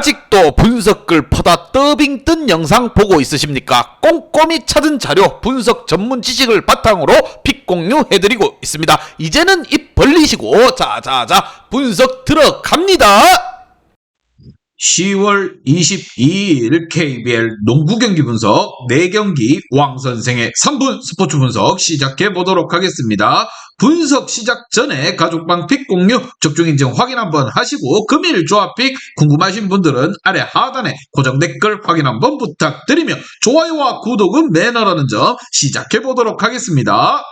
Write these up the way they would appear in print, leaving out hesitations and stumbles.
아직도 분석글 퍼다 더빙 뜬 영상 보고 있으십니까? 꼼꼼히 찾은 자료, 분석 전문 지식을 바탕으로 픽 공유해드리고 있습니다. 이제는 입 벌리시고 자자자 분석 들어갑니다. 10월 22일 KBL 농구 경기 분석 4경기 왕선생의 3분 스포츠 분석 시작해 보도록 하겠습니다. 분석 시작 전에 가족방 픽 공유 적중 인증 확인 한번 하시고 금일 조합 픽 궁금하신 분들은 아래 하단에 고정 댓글 확인 한번 부탁드리며 좋아요와 구독은 매너라는 점 시작해 보도록 하겠습니다.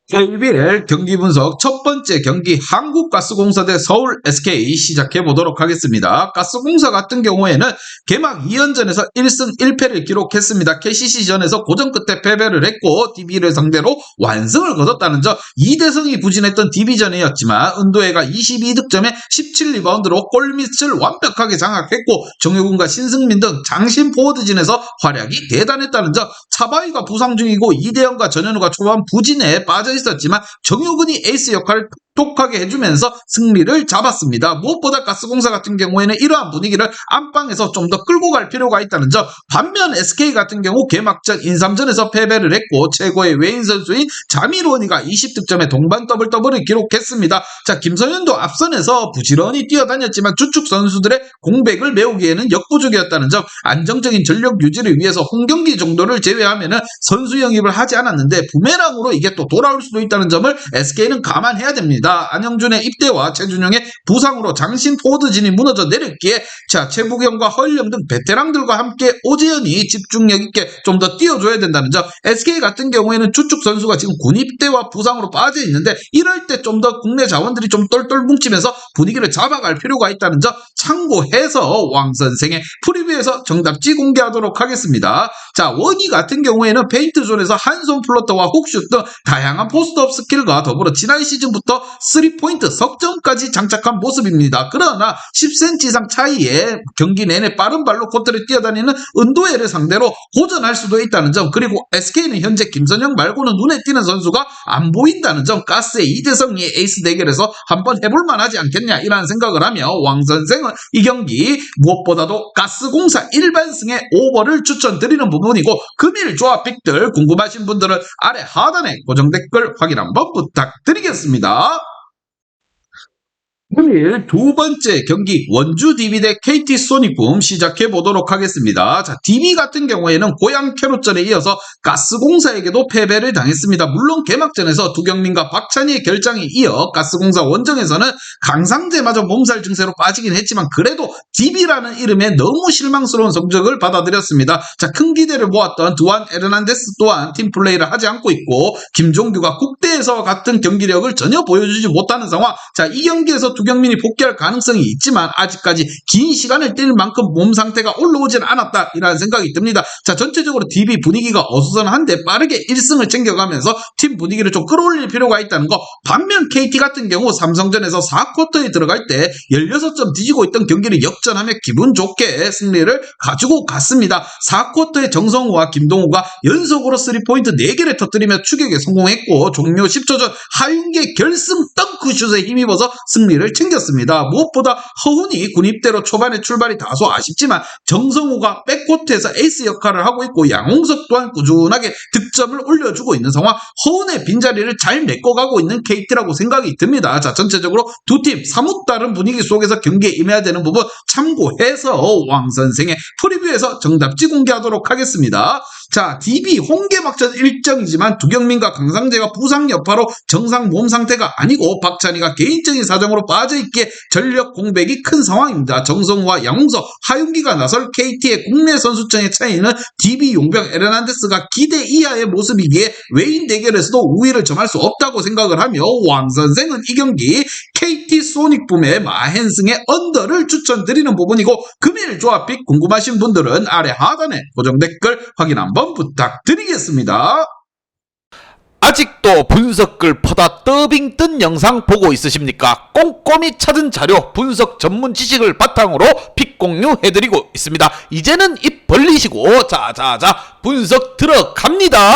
KBL 경기 분석 첫 번째 경기 한국가스공사 대 서울 SK 시작해 보도록 하겠습니다. 가스공사 같은 경우에는 개막 2연전에서 1승 1패를 기록했습니다. KCC전에서 고전 끝에 패배를 했고 DB를 상대로 완승을 거뒀다는 점, 이대성이 부진했던 DB전이었지만 은도혜가 22득점에 17리바운드로 골밑을 완벽하게 장악했고 정효군과 신승민 등 장신 포워드진에서 활약이 대단했다는 점, 차바이가 부상 중이고 이대영과 전현우가 초반 부진에 빠져 있었지만 정효근이 에이스 역할을 톡톡하게 해주면서 승리를 잡았습니다. 무엇보다 가스공사 같은 경우에는 이러한 분위기를 안방에서 좀 더 끌고 갈 필요가 있다는 점, 반면 SK 같은 경우 개막전 인삼전에서 패배를 했고 최고의 외인 선수인 자미로니가 20득점에 동반 더블을 기록했습니다. 자, 김선현도 앞선에서 부지런히 뛰어다녔지만 주축 선수들의 공백을 메우기에는 역부족이었다는 점, 안정적인 전력 유지를 위해서 홈경기 정도를 제외하면은 선수 영입을 하지 않았는데 부메랑으로 이게 또 돌아올 수도 있다는 점을 SK는 감안해야 됩니다. 안영준의 입대와 최준영의 부상으로 장신 포워드진이 무너져 내렸기에 자, 최부경과 허일영 등 베테랑들과 함께 오재현이 집중력 있게 좀 더 뛰어줘야 된다는 점, SK 같은 경우에는 주축 선수가 지금 군 입대와 부상으로 빠져 있는데 이럴 때 좀 더 국내 자원들이 좀 똘똘 뭉치면서 분위기를 잡아갈 필요가 있다는 점 참고해서 왕선생의 프리뷰에서 정답지 공개하도록 하겠습니다. 자, 원희 같은 경우에는 페인트존에서 한손 플러터와 훅슛 등 다양한 포스트업 스킬과 더불어 지난 시즌부터 3포인트 석점까지 장착한 모습입니다. 그러나 10cm 이상 차이에 경기 내내 빠른 발로 코트를 뛰어다니는 은도혜를 상대로 고전할 수도 있다는 점, 그리고 SK는 현재 김선영 말고는 눈에 띄는 선수가 안 보인다는 점, 가스의 이대성이 에이스 대결에서 한번 해볼만 하지 않겠냐 이라는 생각을 하며 왕선생은 이 경기 무엇보다도 가스공사 일반승의 오버를 추천드리는 부분이고, 금일 조합 픽들 궁금하신 분들은 아래 하단에 고정 댓글 확인 한번 부탁드리겠습니다. 금일 두 번째 경기 원주 DB 대 KT 소니붐 시작해 보도록 하겠습니다. 자, DB 같은 경우에는 고양 캐롯전에 이어서 가스공사에게도 패배를 당했습니다. 물론 개막전에서 두경민과 박찬희의 결장에 이어 가스공사 원정에서는 강상재마저 몸살 증세로 빠지긴 했지만 그래도 DB라는 이름에 너무 실망스러운 성적을 받아들였습니다. 자, 큰 기대를 모았던 두안 에르난데스 또한 팀플레이를 하지 않고 있고 김종규가 국대에서와 같은 경기력을 전혀 보여주지 못하는 상황. 자, 이 경기에서 두경민이 복귀할 가능성이 있지만 아직까지 긴 시간을 뛸 만큼 몸 상태가 올라오진 않았다 이라는 생각이 듭니다. 자, 전체적으로 DB 분위기가 어수선한데 빠르게 1승을 챙겨가면서 팀 분위기를 좀 끌어올릴 필요가 있다는 거. 반면 KT 같은 경우 삼성전에서 4쿼터에 들어갈 때 16점 뒤지고 있던 경기를 역전하며 기분 좋게 승리를 가지고 갔습니다. 4쿼터에 정성우와 김동우가 연속으로 3포인트 4개를 터뜨리며 추격에 성공했고 종료 10초 전 하윤기의 결승 덩크슛에 힘입어서 승리를 챙겼습니다. 무엇보다 허훈이 군입대로 초반에 출발이 다소 아쉽지만 정성우가 백코트에서 에이스 역할을 하고 있고 양홍석 또한 꾸준하게 득점을 올려주고 있는 상황. 허훈의 빈자리를 잘 메꿔가고 있는 KT라고 생각이 듭니다. 자, 전체적으로 두 팀 사뭇 다른 분위기 속에서 경기에 임해야 되는 부분 참고해서 왕선생의 프리뷰에서 정답지 공개하도록 하겠습니다. 자, DB 홈개막전 일정이지만 두경민과 강상재가 부상 여파로 정상 몸 상태가 아니고 박찬희가 개인적인 사정으로 빠져있기에 전력 공백이 큰 상황입니다. 정성우와 양홍석, 하윤기가 나설 KT의 국내 선수층의 차이는 DB 용병 에르난데스가 기대 이하의 모습이기에 외인 대결에서도 우위를 점할 수 없다고 생각을 하며 왕선생은 이 경기 KT 소닉붐의 마헨승의 언더를 추천드리는 부분이고, 금일 조합픽 궁금하신 분들은 아래 하단에 고정 댓글 확인 한번 부탁드리겠습니다. 아직도 분석글 퍼다 더빙 뜬 영상 보고 있으십니까? 꼼꼼히 찾은 자료, 분석 전문 지식을 바탕으로 픽 공유해드리고 있습니다. 이제는 입 벌리시고 자자자 분석 들어갑니다.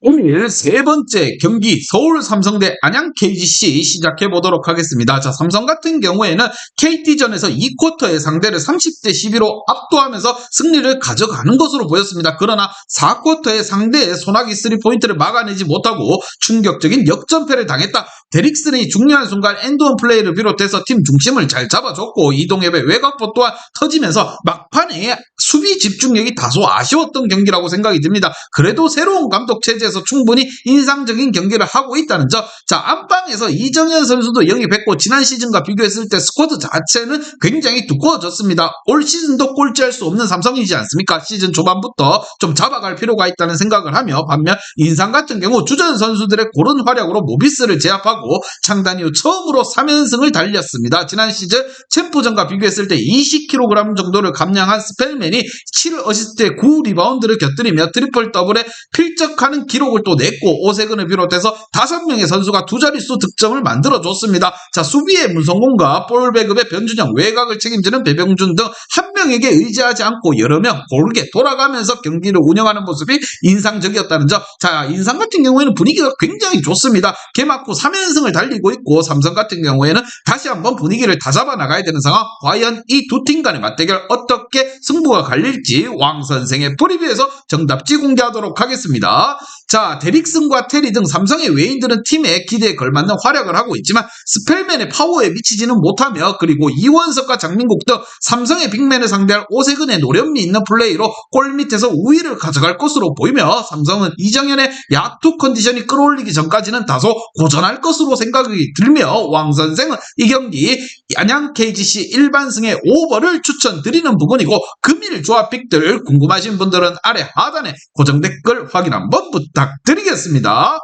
오늘 세 번째 경기 서울 삼성 대 안양 KGC 시작해 보도록 하겠습니다. 자, 삼성 같은 경우에는 KT전에서 2쿼터의 상대를 30대 12로 압도하면서 승리를 가져가는 것으로 보였습니다. 그러나 4쿼터의 상대의 소나기 3포인트를 막아내지 못하고 충격적인 역전패를 당했다. 데릭슨이 중요한 순간 엔드원 플레이를 비롯해서 팀 중심을 잘 잡아줬고 이동엽의 외곽포 또한 터지면서 막판에 수비 집중력이 다소 아쉬웠던 경기라고 생각이 듭니다. 그래도 새로운 감독 체제에서 충분히 인상적인 경기를 하고 있다는 점. 자, 안방에서 이정현 선수도 영입했고 지난 시즌과 비교했을 때 스쿼드 자체는 굉장히 두꺼워졌습니다. 올 시즌도 꼴찌할 수 없는 삼성이지 않습니까? 시즌 초반부터 좀 잡아갈 필요가 있다는 생각을 하며 반면 인상 같은 경우 주전 선수들의 고른 활약으로 모비스를 제압하고 창단 이후 처음으로 3연승을 달렸습니다. 지난 시즌 챔프전과 비교했을 때 20kg 정도를 감량한 스펠맨이 7어시스트에 9리바운드를 곁들이며 트리플 더블에 필적하는 기록을 또 냈고 오세근을 비롯해서 5명의 선수가 두 자릿수 득점을 만들어줬습니다. 자, 수비의 문성곤과 볼 배급의 변준영, 외곽을 책임지는 배병준 등 한 명에게 의지하지 않고 여러 명 고르게 돌아가면서 경기를 운영하는 모습이 인상적이었다는 점. 자, 인상 같은 경우에는 분위기가 굉장히 좋습니다. 개막 후 3연승을 달리고 있고 삼성 같은 경우에는 다시 한번 분위기를 다잡아 나가야 되는 상황. 과연 이 두 팀 간의 맞대결 어떻게 승부가 갈릴지 왕 선생의 프리뷰에서 정답지 공개하도록 하겠습니다. 자, 데릭슨과 테리 등 삼성의 외인들은 팀의 기대에 걸맞는 활약을 하고 있지만 스펠맨의 파워에 미치지는 못하며 그리고 이원석과 장민국 등 삼성의 빅맨을 상대할 오세근의 노련미 있는 플레이로 골 밑에서 우위를 가져갈 것으로 보이며 삼성은 이정현의 야투 컨디션이 끌어올리기 전까지는 다소 고전할 것으로 생각이 들며 왕 선생은 이 경기 안양 KGC 일반승의 오버를 추천드리는 부분이고 금일 조합픽들 궁금하신 분들은 아래 하단에 고정 댓글 확인 한번 부탁드리겠습니다.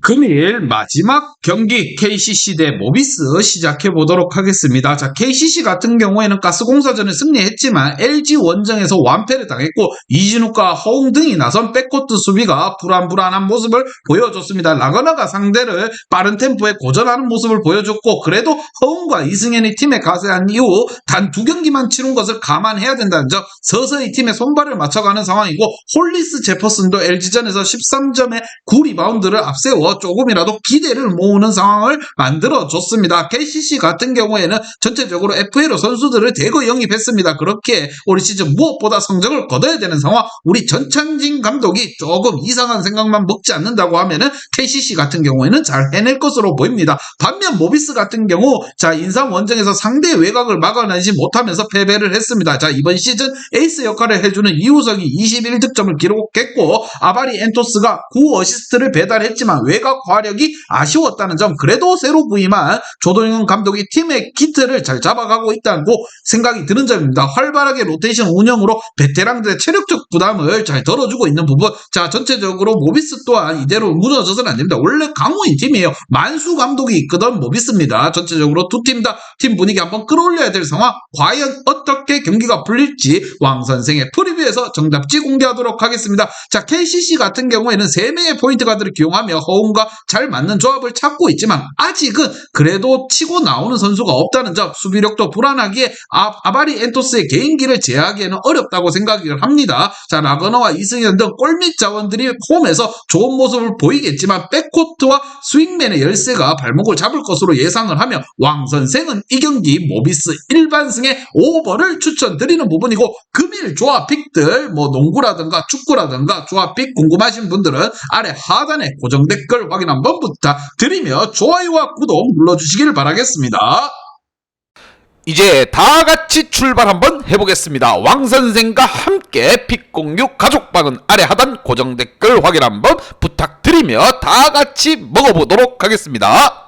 금일 마지막 경기 KCC 대 모비스 시작해 보도록 하겠습니다. 자, KCC 같은 경우에는 가스공사전을 승리했지만 LG 원정에서 완패를 당했고 이진욱과 허웅 등이 나선 백코트 수비가 불안불안한 모습을 보여줬습니다. 라거나가 상대를 빠른 템포에 고전하는 모습을 보여줬고 그래도 허웅과 이승현이 팀에 가세한 이후 단 2경기만 치른 것을 감안해야 된다는 점. 서서히 팀의 손발을 맞춰가는 상황이고 홀리스 제퍼슨도 LG전에서 13점에 9리바운드를 앞세워 조금이라도 기대를 모으는 상황을 만들어줬습니다. KCC 같은 경우에는 전체적으로 FA로 선수들을 대거 영입했습니다. 그렇게 올 시즌 무엇보다 성적을 거둬야 되는 상황. 우리 전창진 감독이 조금 이상한 생각만 먹지 않는다고 하면은 KCC 같은 경우에는 잘 해낼 것으로 보입니다. 반면 모비스 같은 경우 자, 인삼 원정에서 상대 외곽을 막아내지 못하면서 패배를 했습니다. 자, 이번 시즌 에이스 역할을 해주는 이우석이 21득점을 기록했고 아바리 엔토스가 9어시스트를 배달했지만 외곽 화력이 아쉬웠다는 점. 그래도 새로 부임한 조동현 감독이 팀의 기틀을 잘 잡아가고 있다고 생각이 드는 점입니다. 활발하게 로테이션 운영으로 베테랑들의 체력적 부담을 잘 덜어주고 있는 부분. 자, 전체적으로 모비스 또한 이대로 무너져서는 안 됩니다. 원래 강호인 팀이에요. 만수 감독이 있거든 모비스입니다. 전체적으로 두 팀 다 팀 분위기 한번 끌어올려야 될 상황. 과연 어떻게 경기가 풀릴지 왕 선생의 프리뷰에서 정답지 공개하도록 하겠습니다. 자, KCC 같은 경우에는 3명의 포인트 가드를 기용하며 허웅과 잘 맞는 조합을 찾고 있지만 아직은 그래도 치고 나오는 선수가 없다는 점. 수비력도 불안하기에 아바리 엔토스의 개인기를 제어하기에는 어렵다고 생각을 합니다. 자, 라거너와 이승현 등 골밑 자원들이 홈에서 좋은 모습을 보이겠지만 백코트와 스윙맨의 열세가 발목을 잡을 것으로 예상을 하며 왕 선생은 이 경기 모비스 일반승의 오버를 추천드리는 부분이고 금일 조합픽들 뭐 농구라든가 축구라든가 조합픽 궁금하신 분들은 아래 하단에 고정 댓글 확인 한번 부탁드리며 좋아요와 구독 눌러주시길 바라겠습니다. 이제 다 같이 출발 한번 해보겠습니다. 왕 선생과 함께 픽공유 가족방은 아래 하단 고정 댓글 확인 한번 부탁드리며 다 같이 먹어보도록 하겠습니다.